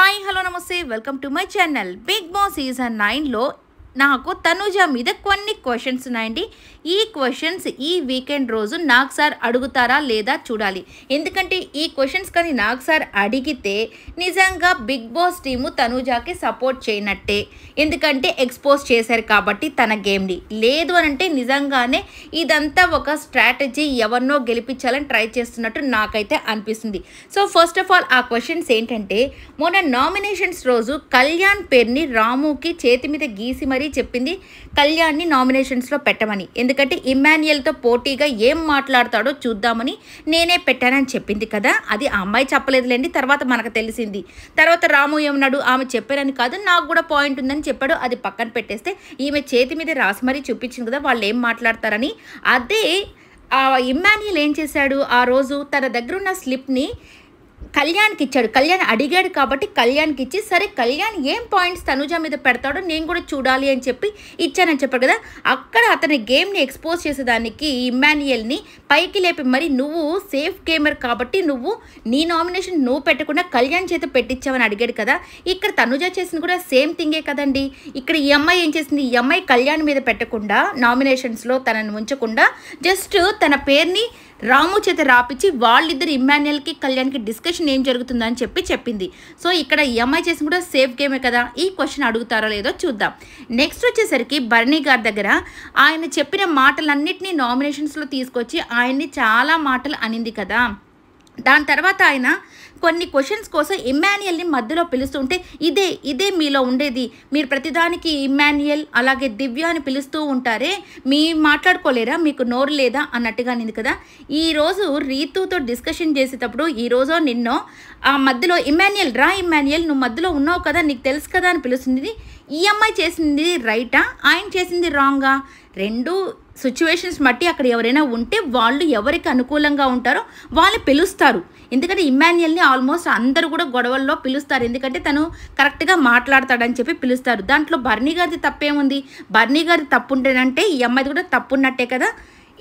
Hi hello namaste welcome to my channel. Bigg Boss season 9లో నాకు తనుజ మీద కొన్ని క్వశ్చన్స్ ఉన్నాయండి. ఈ క్వశ్చన్స్ ఈ వీకెండ్ రోజు నాకు సార్ అడుగుతారా లేదా చూడాలి. ఎందుకంటే ఈ క్వశ్చన్స్ కానీ నాకు సార్ అడిగితే నిజంగా బిగ్ బాస్ టీము తనుజాకి సపోర్ట్ చేయనట్టే. ఎందుకంటే ఎక్స్పోజ్ చేశారు కాబట్టి తన గేమ్ని. లేదు అని అంటే నిజంగానే ఇదంతా ఒక స్ట్రాటజీ, ఎవరినో గెలిపించాలని ట్రై చేస్తున్నట్టు నాకైతే అనిపిస్తుంది. సో ఫస్ట్ ఆఫ్ ఆల్ ఆ క్వశ్చన్స్ ఏంటంటే, మొన్న నామినేషన్స్ రోజు కళ్యాణ్ పేరుని రాముకి చేతి మీద గీసి మరీ చెప్పింది కళ్యాణ్ని నామినేషన్స్లో పెట్టమని. ఎందుకంటే ఇమ్మాన్యుయల్తో పోటీగా ఏం మాట్లాడతాడో చూద్దామని నేనే పెట్టానని చెప్పింది కదా. అది ఆ అమ్మాయి చెప్పలేదులేండి, తర్వాత మనకు తెలిసింది. తర్వాత రాము ఏమన్నాడు, ఆమె చెప్పారని కాదు నాకు కూడా పాయింట్ ఉందని చెప్పాడు. అది పక్కన పెట్టేస్తే ఈమె చేతి మీద రాసి మరీ చూపించింది కదా వాళ్ళు ఏం మాట్లాడతారని. అదే ఇమ్మాన్యుయల్ ఏం చేశాడు, ఆ రోజు తన దగ్గర ఉన్న స్లిప్ని కళ్యాణ్కి ఇచ్చాడు. కళ్యాణ్ అడిగాడు కాబట్టి కళ్యాణ్కి ఇచ్చి, సరే కళ్యాణ్ ఏం పాయింట్స్ తనుజ మీద పెడతాడో నేను కూడా చూడాలి అని చెప్పి ఇచ్చానని చెప్పాడు కదా. అక్కడ అతని గేమ్ని ఎక్స్పోజ్ చేసేదానికి ఇమ్మాన్యుయల్ని పైకి లేపి మరి నువ్వు సేఫ్ గేమర్ కాబట్టి నువ్వు నీ నామినేషన్ నువ్వు పెట్టకుండా కళ్యాణ్ చేత పెట్టించావని అడిగాడు కదా. ఇక్కడ తనుజ చేసింది కూడా సేమ్ థింగే కదండి. ఇక్కడ ఈ అమ్మాయి ఏం చేసింది, ఈ అమ్మాయి కళ్యాణ్ మీద పెట్టకుండా నామినేషన్స్లో తనని ఉంచకుండా జస్ట్ తన పేరుని రాము చేత రాపిచ్చి వాళ్ళిద్దరు ఇమ్మాన్యుయల్కి కళ్యాణ్కి డిస్కషన్ ఏం జరుగుతుందని చెప్పింది. సో ఇక్కడ ఈ అమ్మాయి చేసి కూడా సేఫ్ గేమే కదా. ఈ క్వశ్చన్ అడుగుతారో లేదో చూద్దాం. నెక్స్ట్ వచ్చేసరికి బర్నీ గారి దగ్గర ఆయన చెప్పిన మాటలన్నిటినీ నామినేషన్స్లో తీసుకొచ్చి ఆయన్ని చాలా మాటలు అనింది కదా. దాని తర్వాత ఆయన కొన్ని క్వశ్చన్స్ కోసం ఇమ్మాన్యుయల్ని మధ్యలో పిలుస్తుంటే ఇదే మీలో ఉండేది, మీరు ప్రతిదానికి ఇమ్మాన్యుయల్ అలాగే దివ్య అని పిలుస్తూ ఉంటారే, మీ మాట్లాడుకోలేరా, మీకు నోరు లేదా అన్నట్టుగా అనింది కదా. ఈరోజు రీతుతో డిస్కషన్ చేసేటప్పుడు ఈరోజో నిన్నో ఆ మధ్యలో ఇమ్మాన్యుయల్ నువ్వు మధ్యలో ఉన్నావు కదా, నీకు తెలుసు కదా అని పిలుస్తుంది. ఈ అమ్మాయి చేసింది రైటా, ఆయన చేసింది రాంగా? రెండు సిచ్యువేషన్స్ బట్టి అక్కడ ఎవరైనా ఉంటే వాళ్ళు ఎవరికి అనుకూలంగా ఉంటారో వాళ్ళు పిలుస్తారు. ఎందుకంటే ఇమ్మాన్యుయల్ని ఆల్మోస్ట్ అందరూ కూడా గొడవల్లో పిలుస్తారు, ఎందుకంటే తను కరెక్ట్గా మాట్లాడతాడని చెప్పి పిలుస్తారు. దాంట్లో బర్నీ గారిది తప్పేముంది? బర్నీ గారిది తప్పు ఉంటేనంటే ఈ అమ్మాయిది కూడా తప్పు ఉన్నట్టే కదా.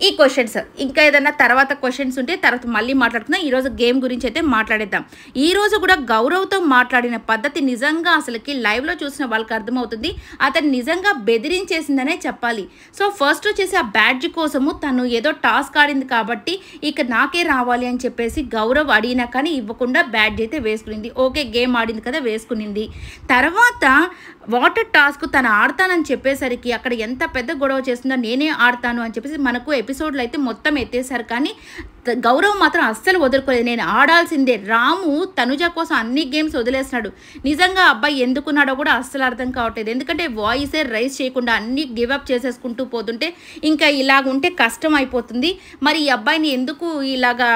ఈ క్వశ్చన్స్ ఇంకా ఏదైనా తర్వాత క్వశ్చన్స్ ఉంటే తర్వాత మళ్ళీ మాట్లాడుకుందాం. ఈరోజు గేమ్ గురించి అయితే మాట్లాడేద్దాం. ఈరోజు కూడా గౌరవ్తో మాట్లాడిన పద్ధతి నిజంగా అసలుకి లైవ్లో చూసిన వాళ్ళకి అర్థమవుతుంది అతను నిజంగా బెదిరించేసిందనే చెప్పాలి. సో ఫస్ట్ వచ్చేసి ఆ బ్యాడ్జ్ కోసము తను ఏదో టాస్క్ ఆడింది కాబట్టి ఇక నాకే రావాలి అని చెప్పేసి గౌరవ్ అడిగినా కానీ ఇవ్వకుండా బ్యాడ్జ్ అయితే వేసుకునింది. ఓకే గేమ్ ఆడింది కదా వేసుకునింది. తర్వాత వాటర్ టాస్క్ తను ఆడతానని చెప్పేసరికి అక్కడ ఎంత పెద్ద గొడవ చేస్తుందో నేనే ఆడతాను అని చెప్పేసి మనకు ఎపిసోడ్లో అయితే మొత్తం ఎత్తేసారు. కానీ గౌరవ్ మాత్రం అస్సలు వదులుకోలేదు, నేను ఆడాల్సిందే. రాము తనుజ కోసం అన్ని గేమ్స్ వదిలేస్తున్నాడు. నిజంగా అబ్బాయి ఎందుకున్నాడో కూడా అస్సలు అర్థం కావట్లేదు. ఎందుకంటే వాయిసే రైజ్ చేయకుండా అన్ని గివప్ చేసేసుకుంటూ పోతుంటే ఇంకా ఇలాగుంటే కష్టం అయిపోతుంది. మరి ఈ అబ్బాయిని ఎందుకు ఇలాగా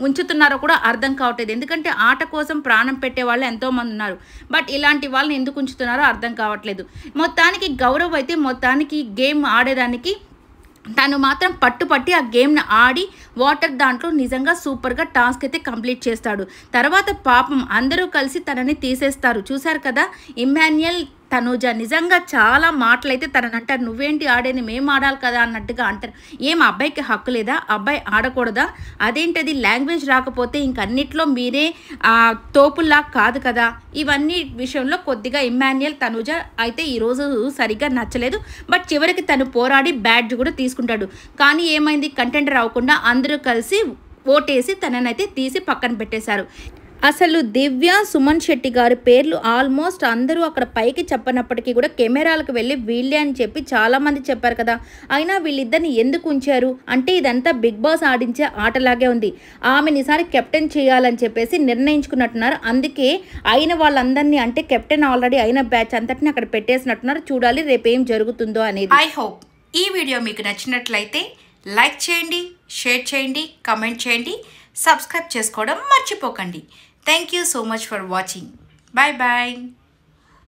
ఉంచుతున్నారో కూడా అర్థం కావట్లేదు. ఎందుకంటే ఆట కోసం ప్రాణం పెట్టే వాళ్ళు ఎంతోమంది ఉన్నారు, బట్ ఇలాంటి వాళ్ళని ఎందుకు ఉంచుతున్నారో అర్థం కావట్లేదు. మొత్తానికి గౌరవ్ అయితే మొత్తానికి గేమ్ ఆడేదానికి తను మాత్రం పట్టుపట్టి ఆ గేమ్ని ఆడి వాటర్ దాంట్లో నిజంగా సూపర్గా టాస్క్ అయితే కంప్లీట్ చేస్తాడు. తర్వాత పాపం అందరూ కలిసి తనని తీసేస్తారు. చూశారు కదా ఇమ్మాన్యుయల్ తనుజ నిజంగా చాలా మాటలైతే తనని అంటారు, నువ్వేంటి ఆడేది, మేము ఆడాలి కదా అన్నట్టుగా అంటారు. ఏం అబ్బాయికి హక్కు లేదా, అబ్బాయి ఆడకూడదా, అదేంటది లాంగ్వేజ్ రాకపోతే ఇంకన్నిట్లో మీరే తోపుల్లా కాదు కదా. ఇవన్నీ విషయంలో కొద్దిగా ఇమ్మాన్యుయల్ తనుజ అయితే ఈరోజు సరిగ్గా నచ్చలేదు. బట్ చివరికి తను పోరాడి బ్యాడ్జ్ కూడా తీసుకుంటాడు. కానీ ఏమైంది, కంటెండర్ అవ్వకుండా అందరూ కలిసి ఓటేసి తననైతే తీసి పక్కన పెట్టేశారు. అసలు దివ్య సుమన్ శెట్టి గారి పేర్లు ఆల్మోస్ట్ అందరూ అక్కడ పైకి చెప్పనప్పటికీ కూడా కెమెరాలకు వెళ్ళి వీళ్ళే అని చెప్పి చాలామంది చెప్పారు కదా. అయినా వీళ్ళిద్దరిని ఎందుకు ఉంచారు అంటే ఇదంతా బిగ్ బాస్ ఆడించే ఆటలాగే ఉంది. ఆమెను ఈసారి కెప్టెన్ చేయాలని చెప్పేసి నిర్ణయించుకున్నట్టున్నారు. అందుకే అయిన వాళ్ళందరినీ అంటే కెప్టెన్ ఆల్రెడీ అయిన బ్యాచ్ అంతటిని అక్కడ పెట్టేసినట్టున్నారు. చూడాలి రేపు ఏం జరుగుతుందో అనేది. ఐ హోప్ ఈ వీడియో మీకు నచ్చినట్లయితే లైక్ చేయండి, షేర్ చేయండి, కమెంట్ చేయండి, సబ్స్క్రైబ్ చేసుకోవడం మర్చిపోకండి. Thank you so much for watching. Bye bye.